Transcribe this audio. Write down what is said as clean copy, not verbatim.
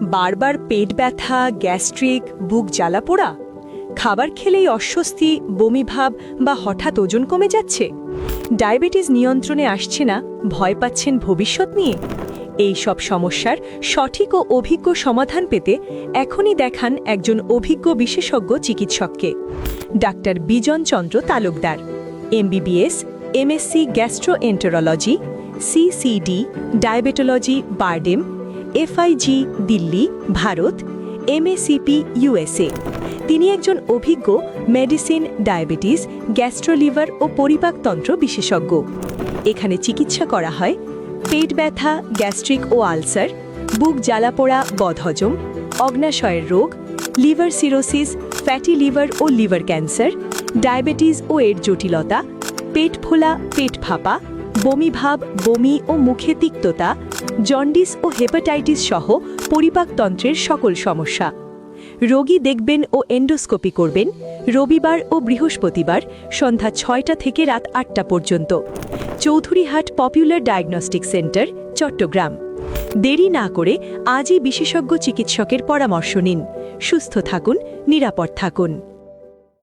বারবার পেট ব্যথা, গ্যাস্ট্রিক, বুক জ্বালাপোড়া, খাবার খেলেই অস্বস্তি, বমিভাব বা হঠাৎ ওজন কমে যাচ্ছে, ডায়াবেটিস নিয়ন্ত্রণে আসছে না, ভয় পাচ্ছেন ভবিষ্যৎ নিয়ে। এই সব সমস্যার সঠিক ও অভিজ্ঞ সমাধান পেতে এখনই দেখান একজন অভিজ্ঞ বিশেষজ্ঞ চিকিৎসককে। Doctor Bijan Chandra Talukdar, MBBS, MSc gastroenterology, CCD, diabetology, BIRDEM, FIG, Delhi, Bharat, MACP, USA. তিনি একজন অভিজ্ঞ মেডিসিন, ডায়াবেটিস, গ্যাস্ট্রোলিভার ও পরিপাকতন্ত্র বিশেষজ্ঞ। এখানে চিকিৎসা করা হয় পেট ব্যথা, গ্যাস্ট্রিক ও আলসার, বুক জ্বালাপোড়া, বদহজম, অগ্নাশয়ের রোগ, লিভার সিরোসিস, ফ্যাটি লিভার ও লিভার ক্যান্সার, ডায়াবেটিস ও এর জটিলতা, পেট ফোলা, পেট ফাঁপা, বমিভাব, বমি ও মুখে তিক্ততা, জন্ডিস ও হেপাটাইটিস সহ পরিপাকতন্ত্রের সকল সমস্যা। রোগী দেখবেন ও এন্ডোস্কোপি করবেন রবিবার ও বৃহস্পতিবার সন্ধ্যা ৬টা থেকে রাত ৮টা পর্যন্ত। Chowdhuryhat popular diagnostic centre, Chittagong. দেরি না করে আজই বিশেষজ্ঞ চিকিৎসকের পরামর্শ নিন। সুস্থ থাকুন, নিরাপদ থাকুন।